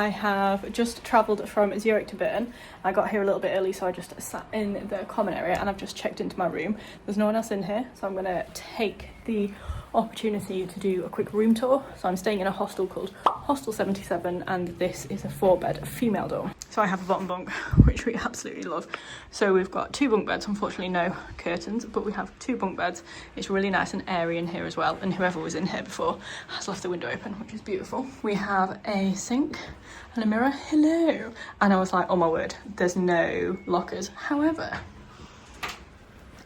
I have just travelled from Zurich to Bern. I got here a little bit early, so I just sat in the common area and I've just checked into my room. There's no one else in here, so I'm going to take the opportunity to do a quick room tour. So I'm staying in a hostel called Hostel 77, and this is a 4-bed female dorm. So I have a bottom bunk, which we absolutely love. So we've got 2 bunk beds, unfortunately no curtains, but we have 2 bunk beds. It's really nice and airy in here as well, and whoever was in here before has left the window open, which is beautiful. We have a sink and a mirror. Hello. And I was like, oh my word, there's no lockers. However,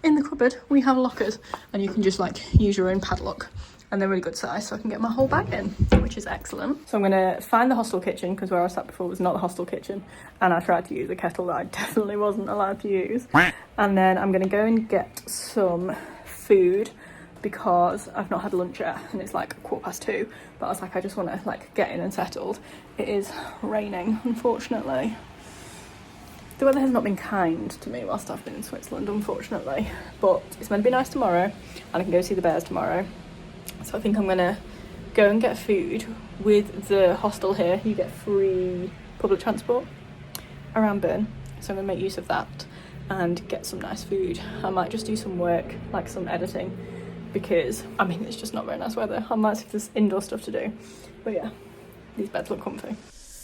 in the cupboard we have lockers, and you can just like use your own padlock, and they're really good size, so I can get my whole bag in, which is excellent. So I'm gonna find the hostel kitchen, because where I sat before was not the hostel kitchen, and I tried to use a kettle that I definitely wasn't allowed to use. And then I'm gonna go and get some food, because I've not had lunch yet and it's like 2:15, but I was like, I just want to like get in and settled. It is raining, unfortunately. The weather has not been kind to me whilst I've been in Switzerland, unfortunately, but it's meant to be nice tomorrow, and I can go see the bears tomorrow. So I think I'm gonna go and get food. With the hostel here, you get free public transport around Bern, so I'm gonna make use of that and get some nice food. I might just do some work, like some editing, because I mean it's just not very nice weather. I might see if there's indoor stuff to do, but yeah, these beds look comfy.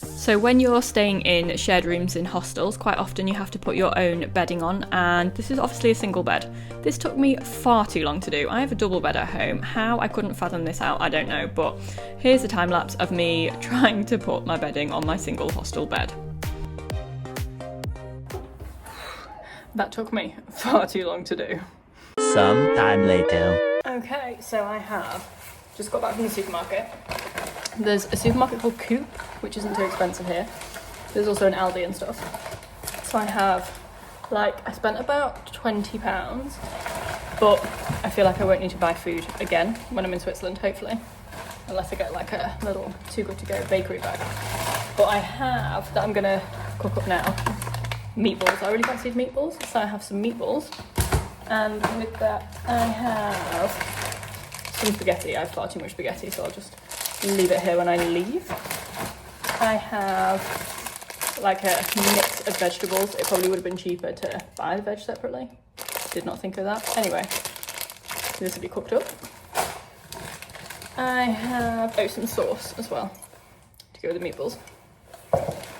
So when you're staying in shared rooms in hostels, quite often you have to put your own bedding on, and this is obviously a single bed. This took me far too long to do. I have a double bed at home. How I couldn't fathom this out, I don't know, but here's a time lapse of me trying to put my bedding on my single hostel bed. That took me far too long to do. Some time later. Okay, so I have just got back from the supermarket. There's a supermarket called Coop, which isn't too expensive here. There's also an Aldi and stuff. So I have, like, I spent about £20, but I feel like I won't need to buy food again when I'm in Switzerland, hopefully. Unless I get like a little too good to go bakery bag. But I have, that I'm gonna cook up now, meatballs. I really fancied meatballs, so I have some meatballs. And with that, I have some spaghetti. I have far too much spaghetti, so I'll just leave it here when I leave. I have like a mix of vegetables. It probably would have been cheaper to buy the veg separately. Did not think of that. Anyway, this will be cooked up. I have some sauce as well to go with the meatballs.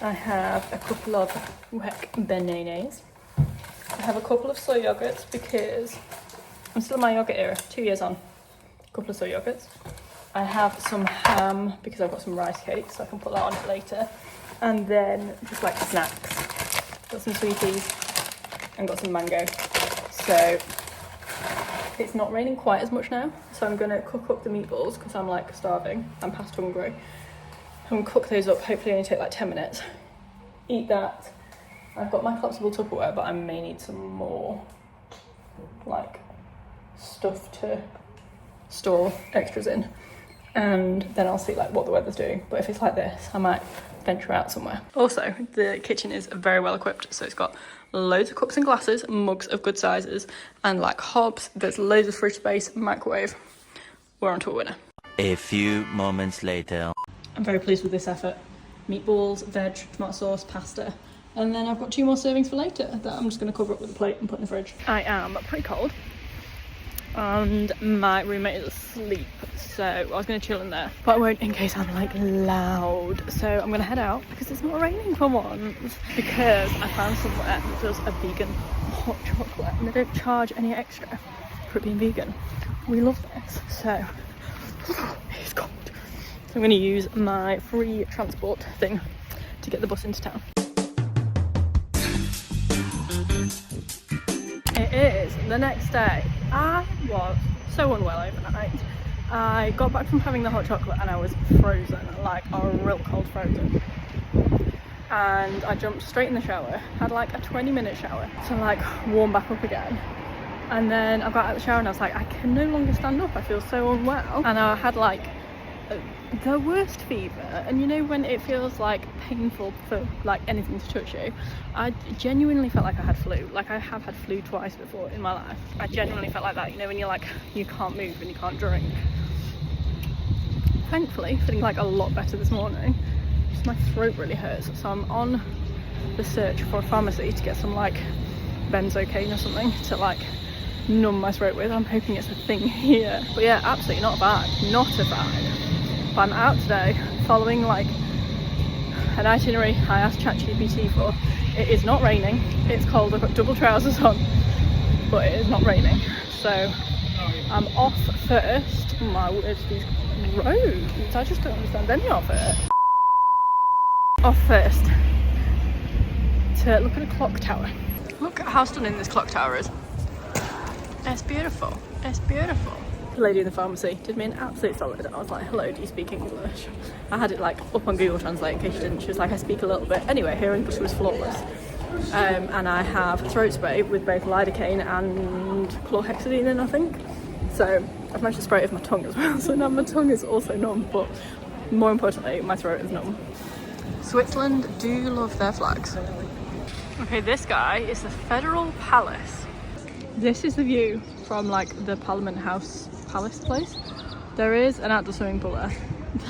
I have a couple of Bernese. I have a couple of soy yogurts because I'm still in my yogurt era, 2 years on. A couple of soy yogurts. I have some ham because I've got some rice cakes, so I can put that on it later. And then just like snacks. Got some sweeties and got some mango. So it's not raining quite as much now, so I'm gonna cook up the meatballs because I'm like starving. I'm past hungry. I'm gonna cook those up, hopefully only take like 10 minutes. Eat that. I've got my collapsible Tupperware, but I may need some more like stuff to store extras in, and then I'll see like what the weather's doing. But if it's like this, I might venture out somewhere. Also, the kitchen is very well equipped, so it's got loads of cups and glasses, mugs of good sizes, and like hobs. There's loads of fridge space, microwave. We're on to a winner. A few moments later. I'm very pleased with this effort. Meatballs, veg, tomato sauce, pasta. And then I've got 2 more servings for later that I'm just going to cover up with a plate and put in the fridge. I am pretty cold, and my roommate is asleep, so I was going to chill in there, but I won't in case I'm like loud. So I'm going to head out because it's not raining for once, because I found somewhere that does a vegan hot chocolate and they don't charge any extra for it being vegan. We love this, so it's cold. So I'm going to use my free transport thing to get the bus into town. It is the next day. I was so unwell overnight. I got back from having the hot chocolate and I was frozen, like a real cold frozen. And I jumped straight in the shower, had like a 20-minute shower to like warm back up again. And then I got out of the shower and I was like, I can no longer stand up, I feel so unwell. And I had like the worst fever, and you know when it feels like painful for like anything to touch you, I genuinely felt like I had flu. Like I have had flu twice before in my life. I genuinely felt like that, you know, when you're like, you can't move and you can't drink. Thankfully, feeling like a lot better this morning. just my throat really hurts, so I'm on the search for a pharmacy to get some like benzocaine or something to like numb my throat with. I'm hoping it's a thing here. But yeah, absolutely not bad, not a bad. But I'm out today following like an itinerary I asked ChatGPT for. It is not raining, it's cold, I've got double trousers on, but it is not raining. So I'm off first. Oh my word, these roads, I just don't understand any of it. Off first to look at a clock tower. Look at how stunning this clock tower is. It's beautiful, it's beautiful. The lady in the pharmacy did me an absolute solid. I was like, hello, do you speak English? I had it like up on Google Translate in case you didn't. She was like, I speak a little bit. Anyway, her English was flawless. And I have throat spray with both lidocaine and chlorhexidine in, I think. So I've managed to spray it with my tongue as well. So now my tongue is also numb, but more importantly, my throat is numb. Switzerland do love their flags. Okay, this guy is the Federal Palace. This is the view from like the Parliament House Palace place. There is an outdoor swimming pool there.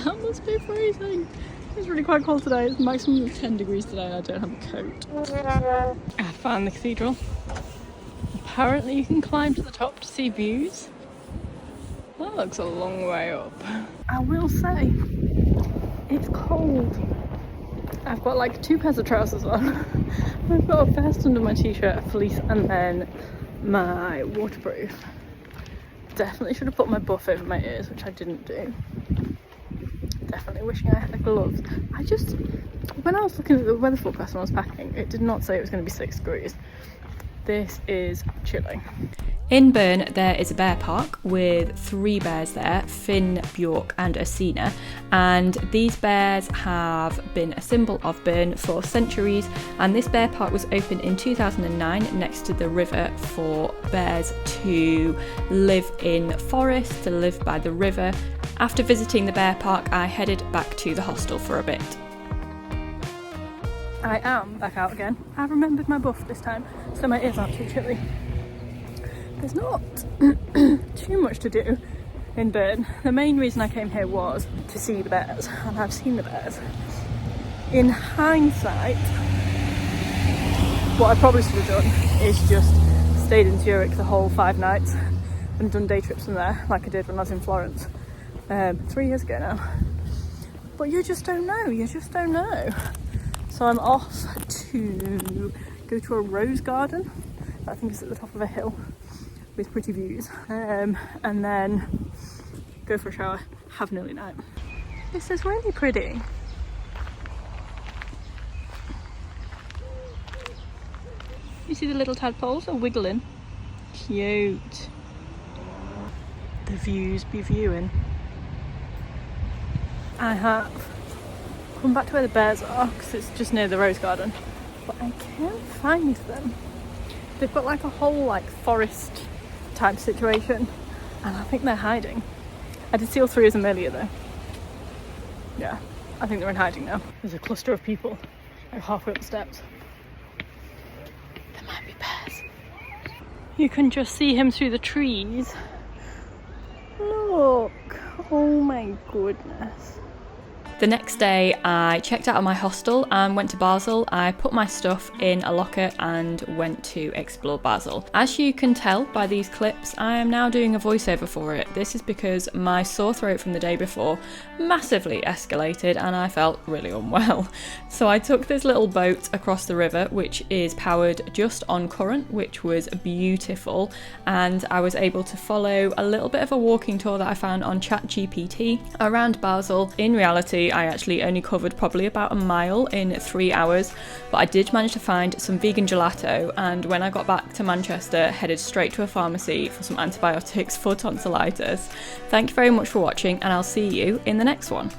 That must be freezing. It's really quite cold today. It's maximum of 10 degrees today and I don't have a coat. I found the cathedral. Apparently you can climb to the top to see views. That looks a long way up. I will say, it's cold. I've got like 2 pairs of trousers on. I've got a vest under my t-shirt, a fleece, and then my waterproof. Definitely should have put my buff over my ears, which I didn't do. Definitely wishing I had gloves. When I was looking at the weather forecast when I was packing, it did not say it was going to be 6 degrees. This is chilling. In Bern, there is a bear park with 3 bears there, Finn, Bjork and Asina, and these bears have been a symbol of Bern for centuries, and this bear park was opened in 2009 next to the river for bears to live in forests, to live by the river. After visiting the bear park, I headed back to the hostel for a bit. I am back out again. I've remembered my buff this time, so my ears aren't too chilly. There's not too much to do in Bern. The main reason I came here was to see the bears, and I've seen the bears. In hindsight, what I probably should have done is just stayed in Zurich the whole 5 nights and done day trips from there, like I did when I was in Florence 3 years ago now. But you just don't know, you just don't know. So I'm off to go to a rose garden. I think it's at the top of a hill with pretty views, and then go for a shower, have an early night. This is really pretty. You see the little tadpoles are wiggling? Cute. The views be viewing. I have come back to where the bears are because it's just near the rose garden, but I can't find them. They've got like a whole like forest type situation, and I think they're hiding. I did see all 3 of them earlier though. Yeah, I think they're in hiding now. There's a cluster of people like halfway up the steps. There might be bears. You can just see him through the trees. Look, oh my goodness. The next day I checked out of my hostel and went to Basel. I put my stuff in a locker and went to explore Basel. As you can tell by these clips, I am now doing a voiceover for it. This is because my sore throat from the day before massively escalated and I felt really unwell. So I took this little boat across the river, which is powered just on current, which was beautiful, and I was able to follow a little bit of a walking tour that I found on ChatGPT around Basel. In reality, I actually only covered probably about a mile in 3 hours, but I did manage to find some vegan gelato, and when I got back to Manchester, headed straight to a pharmacy for some antibiotics for tonsillitis. Thank you very much for watching, and I'll see you in the next one.